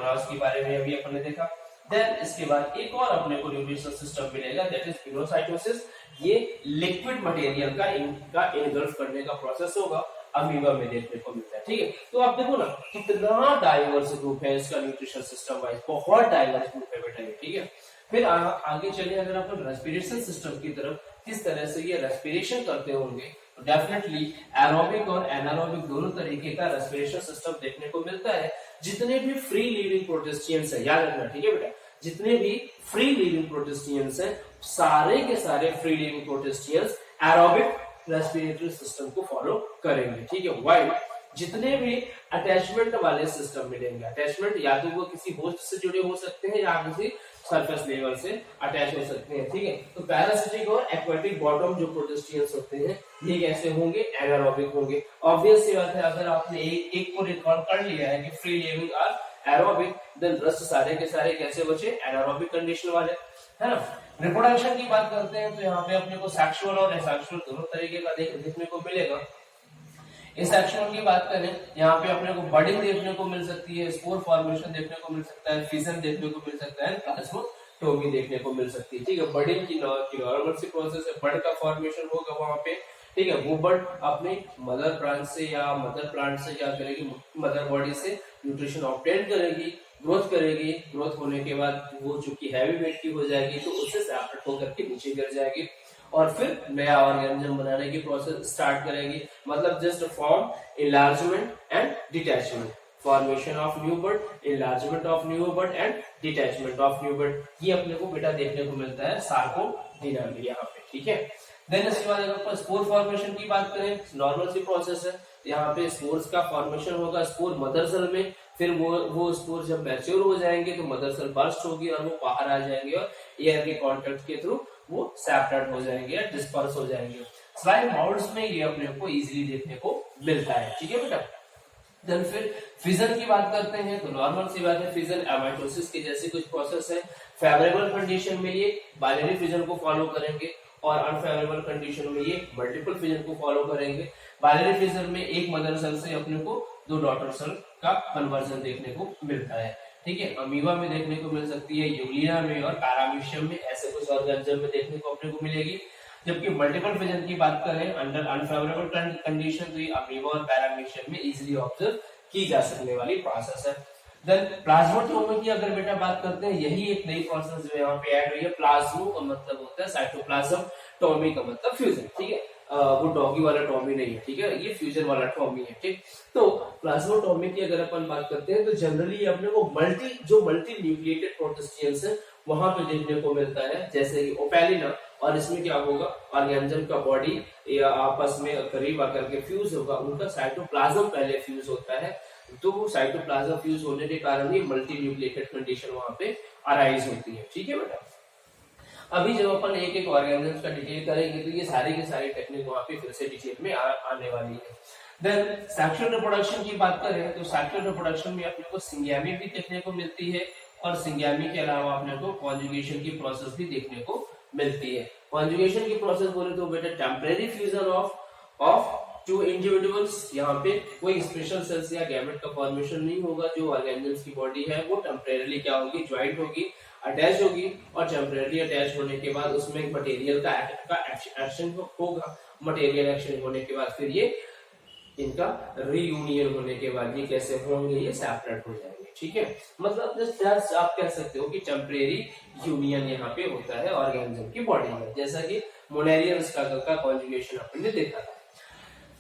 ऑर्गेनॉज के बारे में अभी अपन ने देखा। देन इसके बाद एक और अपने को न्यूट्रिशनल सिस्टम मिलेगा, दैट इज पिनोसाइटोसिस। ये लिक्विड मटेरियल का इनका इनगल्फ करने का प्रोसेस होगा, अमीबा में देखने को मिलता है। ठीक है, तो आप देखो ना कितना डाइवर्स ग्रुप है इसका न्यूट्रिशन सिस्टम वाइज, बहुत डाइवर्स ग्रुप है बेटा ये। ठीक है, फिर आगे चले अगर अपन रेस्पिरेशन सिस्टम की तरफ, किस तरह से ये रेस्पिरेशन करते होंगे, तो डेफिनेटली एरोबिक और एनारोबिक दोनों तरीके का रेस्पिरेशन सिस्टम देखने को मिलता है। जितने भी फ्री लिविंग प्रोटिस्टियंस है, याद रखना, ठीक है बेटा, जितने भी फ्री लिविंग प्रोटिस्टियंस हैं, सारे के सारे free living protistians aerobic respiratory system को फॉलो करेंगे। ठीक है, वाइल जितने भी अटैचमेंट वाले सिस्टम मिलेंगे, अटैचमेंट या तो वो किसी होस्ट से जुड़े हो सकते हैं या किसी सरफेस लेवल से अटैच हो सकते हैं। ठीक है, तो पैरासिटिक और एक्वाटिक बॉटम जो प्रोटिस्टियंस होते हैं ये कैसे होंगे, एनारोबिक होंगे। ऑब्वियस सी बात है, अगर आपने एक को रिकॉर्ड कर लिया है कि free living are aerobic, then rest सारे के सारे कैसे बचे, एनारोबिक कंडीशन वाले, है ना। रिप्रोडक्शन की बात करते हैं तो यहाँ पे अपने को सेक्सुअल और एसेक्सुअल दोनों तरीके का देखने को मिलेगा। एसेक्सुअल की बात करें, यहाँ पे अपने को बडिंग देखने को मिल सकती है, स्पोर फॉर्मेशन देखने को मिल सकता है, फिजन देखने को मिल सकता है, प्लाज्मोटोमी देखने को मिल सकती है। ठीक है, बडिंग की नॉर्मल सी प्रोसेस है, बड का फॉर्मेशन होगा वहां पे। ठीक है, वो बड अपने मदर प्लांट से या मदर प्लांट से क्या करेगी, मदर बॉडी से न्यूट्रिशन ऑब्टेन करेगी, ग्रोथ करेगी। ग्रोथ होने के बाद वो चूंकि हैवी वेट की हो जाएगी तो उससे सेपरेट होकर के नीचे गिर जाएगी और फिर नया ऑर्गेनिज्म बनाने की प्रोसेस स्टार्ट करेगी। मतलब just form, enlargement and detachment, formation of new bird, enlargement of new bird and detachment of new bird, ये अपने को बेटा देखने को मिलता है सार्कोडीना में यहाँ पे। ठीक है, देन इसके बाद अगर स्पोर फॉर्मेशन की बात करें, नॉर्मल सी प्रोसेस है, यहाँ पे स्पोर्स का फॉर्मेशन होगा स्पोर मदर सेल में, फिर वो स्पोर जब मैच्योर हो जाएंगे तो मदर सेल बर्स्ट होगी और वो बाहर आ जाएंगे और एयर के कांटेक्ट के थ्रू वो सेपरेट हो जाएंगे या डिस्पर्स हो जाएंगे। स्लाइम माउल्ड्स में ये अपने को इजीली देखने को मिलता है। ठीक है बेटा, देन फिर फिजन की बात करते हैं तो नॉर्मल सी बात है, फिजन एमाइटोसिस की जैसी कुछ प्रोसेस है। फेवरेबल कंडीशन में ये बाइनरी फिजन को फॉलो करेंगे और अनफेवरेबल कंडीशन में ये मल्टीपल फिजन को फॉलो करेंगे। बाइनरी फिजन में एक मदर सेल से अपने को दो डॉटर सेल का कन्वर्जन देखने को मिलता है। ठीक है, अमीबा में देखने को मिल सकती है, यूलिया में और पैरामीशियम में ऐसे कुछ ऑर्गेनिज्म में देखने को अपने को मिलेगी। जबकि मल्टीपल फिजन की बात करें अंडर अनफेवरेबल कंडीशन तो ये अमीबा और पैरामीशियम में इजीली ऑब्जर्व की जा सकने वाली प्रोसेस है। देन प्लाज्मोटोमी की अगर बेटा बात करते हैं, यही एक नई प्रोसेस जो यहाँ पे ऐड हुई है। प्लाज्मो का मतलब होता है साइटोप्लाज्म, टोमी का मतलब फ्यूजन। ठीक है, वो डॉगी वाला टॉमी नहीं है। ठीक है, ये फ्यूजन वाला टॉमी है। ठीक, तो प्लाज्मोटोमी की अगर अपन बात करते हैं तो जनरली अपने को मल्टी न्यूक्लिएटेड प्रोटिस्टियंस है वहां पे देखने को मिलता है, जैसे कि ओपेलिना। और इसमें क्या होगा, ऑर्गेनिज्म का बॉडी या आपस में करीब आकर के फ्यूज होगा, उनका साइटोप्लाज्म पहले फ्यूज होता है, तो साइटोप्लाज्म फ्यूज होने के कारण ही मल्टी न्यूक्लिएटेड कंडीशन वहां पे अराइज होती है। ठीक है बेटा, अभी जब अपन एक एक ऑर्गेनिज्म का डिटेल करेंगे तो ये सारी की सारी टेक्निक वहां पे फिर से डिटेल में आने वाली है। देन सेक्सुअल रिप्रोडक्शन की बात करें तो सेक्सुअल रिप्रोडक्शन में अपने को सिंगैमी भी देखने को मिलती है और सिंगैमी के अलावा अपने को कॉन्जुगेशन की प्रोसेस भी देखने को मिलती है। कॉन्जुगेशन की प्रोसेस बोले तो बेटा temporary fusion of two individuals, यहाँ पे कोई स्पेशल सेल्स या गैमेट का फॉर्मेशन नहीं होगा। जो ऑर्गेनिजम्स की बॉडी है वो टेम्परेरी क्या होगी, ज्वाइंट होगी, अटैच होगी और टेम्परेरी अटैच होने के बाद उसमें मटेरियल का एक्शन होगा। मटेरियल एक्शन होने के बाद फिर ये इनका रीयूनियन होने के बाद ये कैसे होंगे, ये सेपरेट हो जाएंगे। ठीक है, मतलब जस्ट आप कह सकते हो कि टेम्परेरी यूनियन यहाँ पे होता है ऑर्गेनिज्म की बॉडी में, जैसा कि मोनेरियन स्ट्रगल का कॉन्जुगेशन अपन ने देखा था।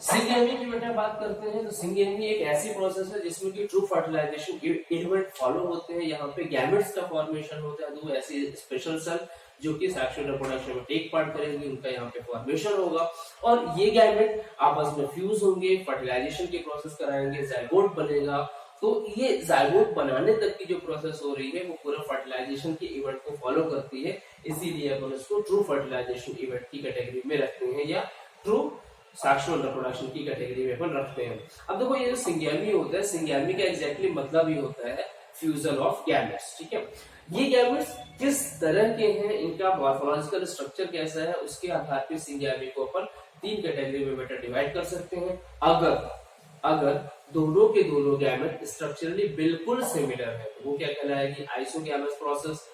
सिंगेमी की बेटा बात करते हैं तो सिंगेमी एक ऐसी प्रोसेस है जिसमें कि ट्रू फर्टिलाइजेशन इवेंट फॉलो होते हैं। यहाँ पे गैमेट्स का फॉर्मेशन होता है, दो ऐसी स्पेशल सेल जो कि सेक्सुअल रिप्रोडक्शन में टेक पार्ट करेंगे, उनका यहाँ पे फॉर्मेशन होगा और ये गैमेट आपस में फ्यूज होंगे, फर्टिलाइजेशन की प्रोसेस कराएंगे, जाइगोट बनेगा। तो ये जाइगोट बनाने तक की जो प्रोसेस हो रही है वो पूरा फर्टिलाइजेशन के इवेंट को फॉलो करती है, इसीलिए अपन इसको ट्रू फर्टिलाइजेशन इवेंट की कैटेगरी में रखते हैं या ट्रू सेक्सुअल रिप्रोडक्शन की कैटेगरी में अपन रखते हैं। अब देखो ये जो सिंगैमी होता है, सिंगैमी का एग्जैक्टली मतलब ही होता है फ्यूजन ऑफ गैमेट्स। ठीक है, ये गैमेट्स किस तरह के हैं, इनका मॉर्फोलॉजिकल स्ट्रक्चर कैसा है, उसके आधार पर सिंगैमी को अपन तीन कैटेगरी में बेटा डिवाइड कर सकते हैं। अगर दोनों के दोनों गैमेट स्ट्रक्चरली बिल्कुल सिमिलर है, वो क्या कहलाएगी? Isogamous process.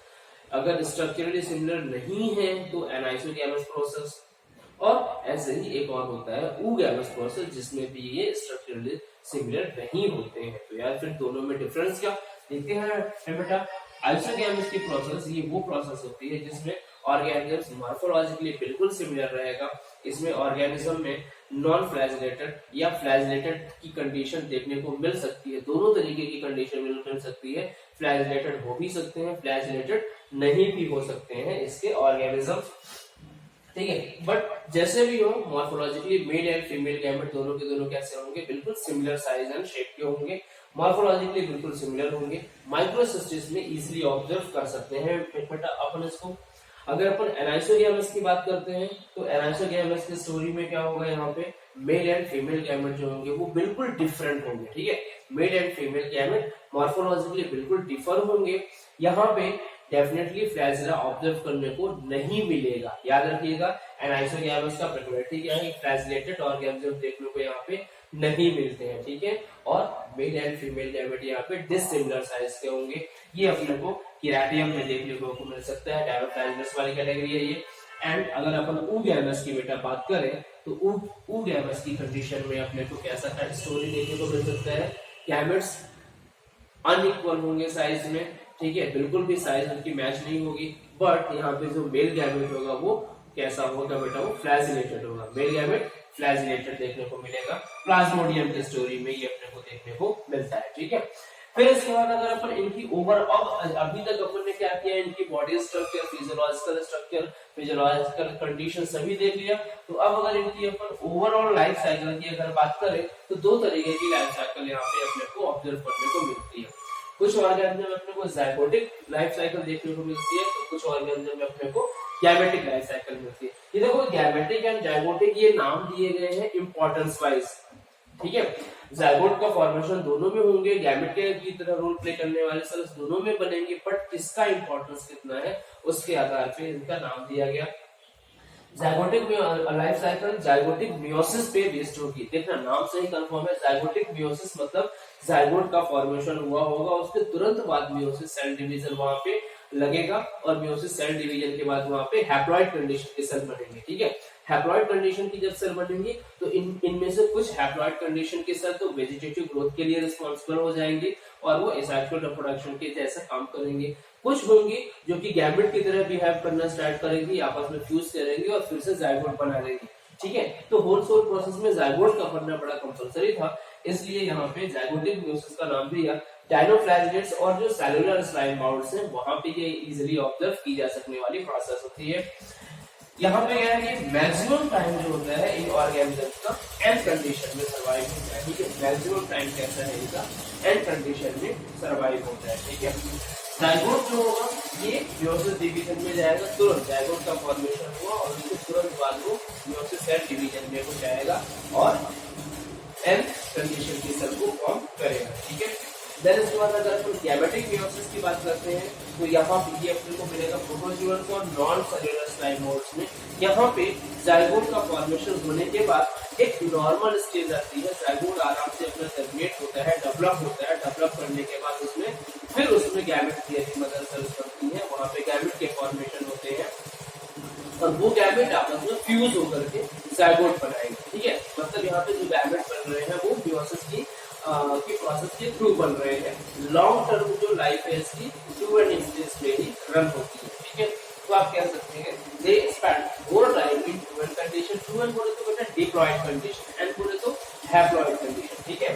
अगर स्ट्रक्चरली सिमिलर नहीं है तो एनाइसोगैमस प्रोसेस। और ऐसे ही एक और होता है ऊगैमस प्रोसेस, जिसमें भी ये स्ट्रक्चरली सिमिलर नहीं होते हैं। तो यार फिर दोनों में डिफरेंस क्या देखते हैं बेटा? आइसोगैमस की प्रोसेस ये वो प्रोसेस होती है जिसमें ऑर्गेनिज्म मॉर्फोलॉजिकली बिल्कुल सिमिलर रहेगा। इसमें ऑर्गेनिज्म में नॉन फ्लैजिलेटेड या फ्लैजिलेटेड की कंडीशन देखने को मिल सकती है। दोनों तरीके की कंडीशन मिल सकती है। फ्लैजिलेटेड हो भी सकते हैं, फ्लैजिलेटेड नहीं भी हो सकते हैं इसके ऑर्गेनिज्म, ठीक है। बट जैसे भी हो morphologically male and female gamete दोनों के दोनों कैसे होंगे? बिल्कुल सिमिलर साइज एंड शेप के होंगे, मॉर्फोलॉजिकली बिल्कुल सिमिलर होंगे। माइक्रोसिस्टिस में इजीली ऑब्जर्व कर सकते हैं बेटा अपन इसको। अगर अपन एनाइसोगैमस की बात करते हैं तो एनाइसोगैमस की स्टोरी में क्या होगा? यहाँ पे मेल एंड फीमेल गैमेट जो होंगे वो बिल्कुल डिफरेंट होंगे, ठीक है। Male and female gamete morphologically बिल्कुल डिफर होंगे। यहाँ पे डेफिनेटली फ्लैजिला ऑब्जर्व करने को नहीं मिलेगा। याद रखिएगा एनाइसोगैमस का प्रॉपर्टी क्या है? फ्लैजिलेटेड ऑर्गेनिज्म देखने को यहाँ पे नहीं मिलते हैं, ठीक है। और मेल एंड फीमेल गैमेट यहाँ पे डिसिमिलर साइज के होंगे। ये अपने को केराटियम में देखने को मिल सकता है, डायोफ्लाजिलस वाली कैटेगरी है ये। एंड अगर अपन ऊगैमस की बेटा बात करें तो ऊगैमस की कंडीशन में अपने को कैसा स्टोरी देखने को मिल सकता है? गैमेट्स अनइक्वल होंगे साइज में, ठीक है, बिल्कुल भी साइज उनकी मैच नहीं होगी। बट यहाँ पे जो मेल गैमेट होगा वो कैसा होगा बेटा? वो फ्लैजिलेटेड होगा। मेल गैमेट फ्लैजिलेटेड देखने को मिलेगा। प्लाज्मोडियम की स्टोरी में ये अपने को देखने को मिलता है, ठीक है। फिर इसके बाद अगर अपन इनकी अभी तक अपन ने क्या किया? इनकी body structure, physiological structure, physiological condition सभी देख लिया। तो अब अगर इनकी अपन ओवरऑल लाइफ साइकिल की अगर बात करें तो दो तरीके की लाइफ साइकिल यहाँ पे अपने को ऑब्जर्व करने को मिलती है। कुछ ऑर्गेनिज्म में अपने को ज़ायगोटिक लाइफ साइकिल देखने को मिलती है, तो कुछ ऑर्गेनिज्म में अपने को गैमेटिक लाइफ साइकिल मिलती है। ये देखो गैमेटिक एंड ज़ायगोटिक ये नाम दिए गए हैं इंपॉर्टेंस वाइज, ठीक है। ज़ायगोट का फॉर्मेशन दोनों में होंगे, गैमेट के की तरह रोल प्ले करने वाले सेल्स दोनों में बनेंगे, बट किसका इंपॉर्टेंस कितना है उसके आधार पे इनका नाम दिया गया। ज़ायगोटिक में लाइफ साइकिल ज़ायगोटिक मियोसिस पे बेस्ड होगी। देखना नाम से ही कंफर्म है, ज़ायगोटिक मियोसिस मतलब ज़ायगोट का फॉर्मेशन हुआ होगा, उसके तुरंत बाद मियोसिस सेल डिवीजन वहां पे लगेगा और मियोसिस सेल डिवीजन के बाद वहां पे हैप्लॉइड कंडीशन के सेल बनेंगे, ठीक है। हैप्लॉइड कंडीशन की जब सेल बनेंगे तो इनमें से कुछ हैप्लॉइड कंडीशन के सेल तो वेजिटेटिव ग्रोथ के लिए रिस्पॉन्सिबल हो जाएंगे और वो एसेक्सुअल रिप्रोडक्शन के जैसा काम करेंगे। कुछ होंगी जो कि गैमेट की तरह बिहेव करना स्टार्ट करेंगी, आपस में फ्यूज करेंगी और फिर से जाइगोट बना लेंगी, ठीक है। तो होल सोल प्रोसेस में जाइगोट का बनना बड़ा कंपलसरी था, इसलिए यहाँ पे जाइगोटिक मियोसिस का नाम दिया। डायनोफ्लैजिलेट्स और जो सेलुलर स्लाइम माउंट्स हैं वहां पे ये इजीली ऑब्जर्व की जा सकने वाली प्रोसेस होती है। यहाँ पे क्या है कि मैक्सिमम टाइम जो होता है इन ऑर्गेनिजम्स का एंड कंडीशन में सर्वाइव होता है, ठीक है। मैक्सिमम टाइम कैसा है इनका? एंड कंडीशन में सर्वाइव होता है, ठीक है। जाइगोट जो होगा ये मियोसिस डिवीजन में जाएगा, तुरंत जाइगोट का फॉर्मेशन हुआ और उसके तुरंत बाद वो मियोसिस सेल डिवीजन में हो जाएगा और एंड कंडीशन की सेल को फॉर्म करेगा, ठीक है। देन इसके बाद अगर अपन गैमेटिक मियोसिस की बात करते हैं तो यहाँ पे ये अपने को मिलेगा प्रोटोजोअन्स और नॉन सेल्युलर स्लाइम मोड्स में। यहाँ पे जाइगोट का फॉर्मेशन होने के बाद एक नॉर्मल स्टेज आती है, जाइगोट आराम से अपना टर्मिनेट होता है, डेवलप होता है, डेवलप करने के बाद उसमें फिर उसमें गैमेट की मदर सेल्स बनती है, वहां पे गैमेट के फॉर्मेशन होते हैं और वो गैमेट आपस में फ्यूज होकर के जाइगोट बनाएंगे, ठीक है। मतलब यहाँ पे जो गैमेट बन रहे हैं वो मियोसिस की प्रोसेस के थ्रू बन रहे हैं। लॉन्ग टर्म जो लाइफ है इसकी 2 एंड स्टेज पे ही रन होती है, ठीक है। तो आप कह सकते हैं they spend more time in 2 and condition. 2 and बोले तो बेटा डिप्लॉयड कंडीशन, एंड बोले तो हैप्लॉयड कंडीशन, ठीक है।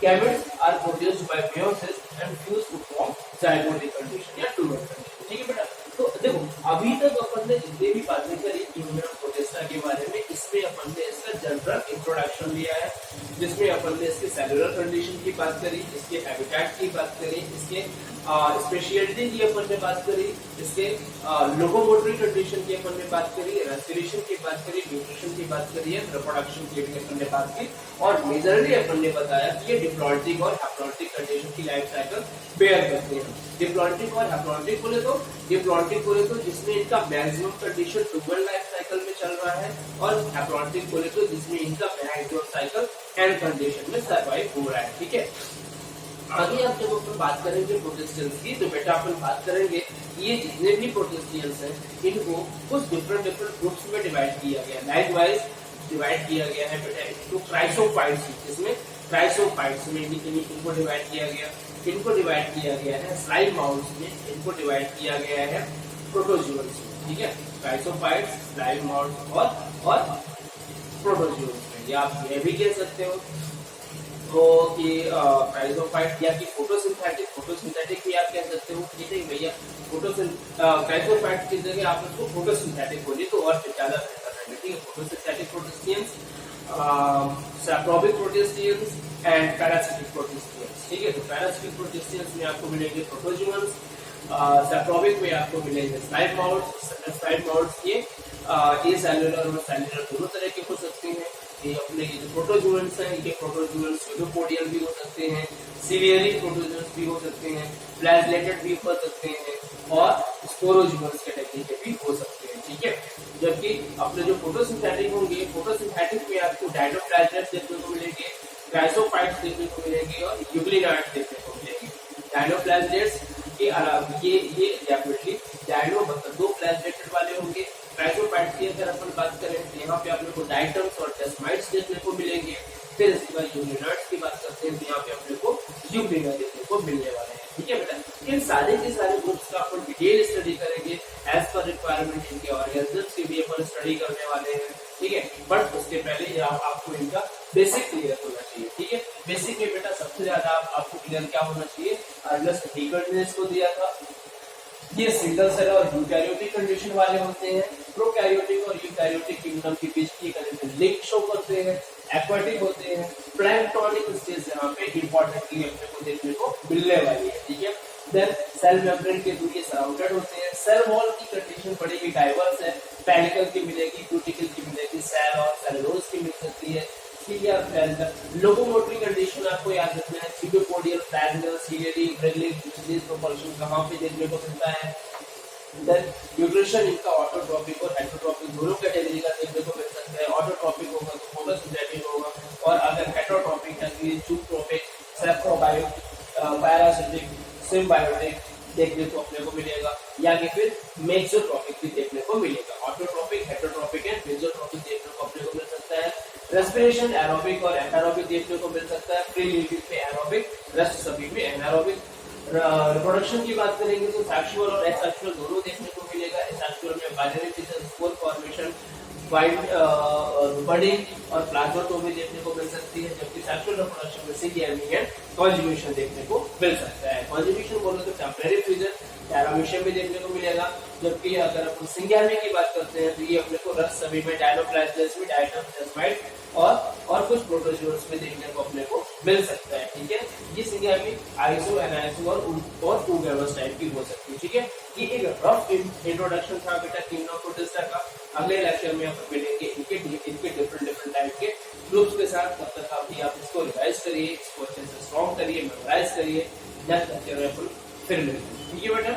Gametes are produced by meiosis and fuse to form zygotic condition या 2 एंड कंडीशन, ठीक है बेटा। तो देखो अभी तक अपन ने जितने भी बातें करी ह्यूमन प्रोटेस्टा के बारे में, इसमें अपन ने इसका जनरल इंट्रोडक्शन दिया है, जिसमें अपन ने इसके सेलुलर कंडीशन की बात करी, इसके हैबिटेट की बात करी, इसके स्पेशलिटी की अपन ने बात करी, इसके लोकोमोटरी कंडीशन की अपन ने बात करी, रेस्पिरेशन की बात करी, न्यूट्रिशन की बात करी है, रिप्रोडक्शन की भी अपन ने बात की और मेजरली अपन ने बताया कि ये डिप्लॉयडिक और हैप्लॉयडिक कंडीशन की लाइफ साइकिल बेयर करते हैं। डिप्लॉयडिक और हैप्लॉयडिक बोले तो जिसमें इनका मैक्सिमम कंडीशन 2 लाइफ साइकिल में चल रहा है और हैप्लॉयडिक बोले तो जिसमें इनका हाइड्रोजन साइकिल एंड कंडीशन में सर्वाइव हो रहा है। ठीक है, आगे आप जब अपन बात करेंगे प्रोटेस्टेंट्स की, तो बेटा अपन बात करेंगे ये जितने भी प्रोटेस्टेंट्स हैं इनको कुछ डिफरेंट ग्रुप्स में डिवाइड किया गया, लाइकवाइज डिवाइड किया गया है बेटा इनको क्राइसोफाइट्स, जिसमें क्राइसोफाइट्स में इनको डिवाइड किया गया, इनको डिवाइड किया गया है स्लाइम माउल्स में, इनको डिवाइड किया गया है प्रोटोजोअन्स में। ठीक है, क्राइसोफाइट्स, स्लाइम माउल्स और प्रोटोजोअन्स में। या आप ये भी कह सकते हो तो कि क्राइसोफाइट या कि फोटोसिंथेटिक भी आप कह सकते हो। ठीक है भैया, क्राइसोफाइट की जगह आप उसको फोटोसिंथेटिक बोलिए तो और ज्यादा बेहतर रहेगा। ठीक है, फोटोसिंथेटिक प्रोटिस्टियंस, सैप्रोबिक प्रोटिस्टियंस एंड पैरासिटिक प्रोटिस्टियंस। ठीक है, तो पैरासिटिक प्रोटिस्टियंस में आपको मिलेंगे प्रोटोजोअन्स, सैप्रोबिक में आपको मिलेंगे स्लाइम माउल्स ये सेलुलर और सेलुलर दोनों तरह के हो सकते हैं। ये अपने ये जो प्रोटोजोअन्स हैं, ये प्रोटोजोअन्स स्यूडोपोडियल भी हो सकते हैं, सीलियरी प्रोटोजोअन्स भी हो सकते हैं, फ्लैजेलेटेड भी हो सकते हैं और स्पोरोजोअन्स कैटेगरी के भी हो सकते हैं। ठीक है, जबकि अपने जो फोटोसिंथेटिक होंगे, फोटोसिंथेटिक में आपको डायनोफ्लैजेलेट्स देखने को मिलेंगे, क्राइसोफाइट्स देखने को मिलेंगे और यूग्लिनाइड्स देखने को मिलेंगे। डायनोफ्लैजेलेट्स के अलावा ये डेफिनेटली डायनो मतलब दो फ्लैजेलेटेड वाले होंगे। क्राइसोफाइट्स की अगर अपन बात करें तो यहाँ पे अपने को डाइटम्स और डेस्माइट्स देखने को मिलेंगे। फिर इसके बाद यूग्लिनाइड्स की बात करते हैं तो यहाँ पे अपने को यूग्लिना देखने को मिलने वाले हैं। ठीक है बेटा, इन सारे के सारे ग्रुप्स का अपन डिटेल स्टडी करेंगे एज पर रिक्वायरमेंट, इनके ऑर्गेनिजम्स की भी अपन स्टडी करने वाले हैं। ठीक है, बट उसके पहले आपको इनका बेसिक क्लियर होना चाहिए। ठीक है, बेसिक में बेटा सबसे ज्यादा आपको क्लियर क्या होना चाहिए, अर्नस्ट हिकर्टस को दिया था, ये सिंगल सेल और यूकैरियोटिक कंडीशन वाले होते हैं। प्रोकैरियोटिक और यूकैरियोटिक किंगडम के बीच की कंडीशन लिंक शो करते हैं, एक्वाटिक होते हैं, प्लैंक्टोनिक स्टेज यहाँ पे इंपॉर्टेंटली अपने को देखने को मिलने वाली है। ठीक है, देन सेल मेम्ब्रेन के थ्रू ये सराउंडेड होते हैं। सेल वॉल की कंडीशन बड़ी ही डाइवर्स है, पेनिकल की मिलेगी, क्यूटिकल की मिलेगी, सेल और सेलुलोज की मिल सकती है। लोकोमोटरी कंडीशन आपको याद रखना है, सीडोपोडियल, फ्लैंजर, सीलियरी, रिलीज प्रोपल्शन कहाँ पे देखने को मिलता है। देन न्यूट्रिशन इनका ऑटोट्रॉपिक और हेटेरोट्रॉपिक दोनों कैटेगरी का देखने को मिल सकता है। ऑटोट्रॉपिक होगा तो फोटोसिंथेटिक होगा और अगर हेटेरोट्रॉपिक है तो जूट्रॉपिक, सेप्रोबायोटिक, पैरासिटिक, सिम्बायोटिक देखने को अपने को मिलेगा, या कि फिर मेसोट्रॉपिक भी देखने को मिलेगा। ऑटोट्रॉपिक, हेटेरोट्रॉपिक एंड मेसोट्रॉपिक देखने को अपने को मिल सकता है। रेस्पिरेशन एरोबिक और एनारोबिक देखने को मिल सकता है। फ्री लिविंग में एरोबिक, रेस्ट सभी में एनारोबिक। रिप्रोडक्शन की बात करेंगे तो सेक्सुअल और एसेक्सुअल दोनों देखने को मिलेगा। एसेक्सुअल में binary fission, spore formation, budding और प्लाज्माटोमी देखने को मिल सकती है, जबकि सेक्सुअल रिप्रोडक्शन में सिंगैमी एंड कॉन्जुगेशन देखने को मिल सकता है। कॉन्जुगेशन बोलो तो टेम्परेरी फ्रीजर पैरामीशियम में देखने को मिलेगा, जबकि अगर अपन सिंगैमी की बात करते हैं तो ये अपने को रस सभी में, डायनोफ्लैजेलेट्स में, डायटम्स और कुछ प्रोटोजोअन्स में देखने को अपने को मिल सकता है। ठीक है, ये सिंगैमी आइसो, एनाइसो और टूगेमस टाइप की हो सकती है। ठीक है, ये एक रफ इंट्रोडक्शन था बेटा किंगडम प्रोटिस्टा का। अगले लेक्चर में अपन मिलेंगे इनके डिफरेंट टाइप के ग्रुप्स के साथ। तब तक आप इसको रिवाइज करिए, इसको अच्छे से स्ट्रॉन्ग करिए, मेमोराइज करिए। नेक्स्ट लेक्चर में अपन फिर मिलेंगे। ठीक है बेटा।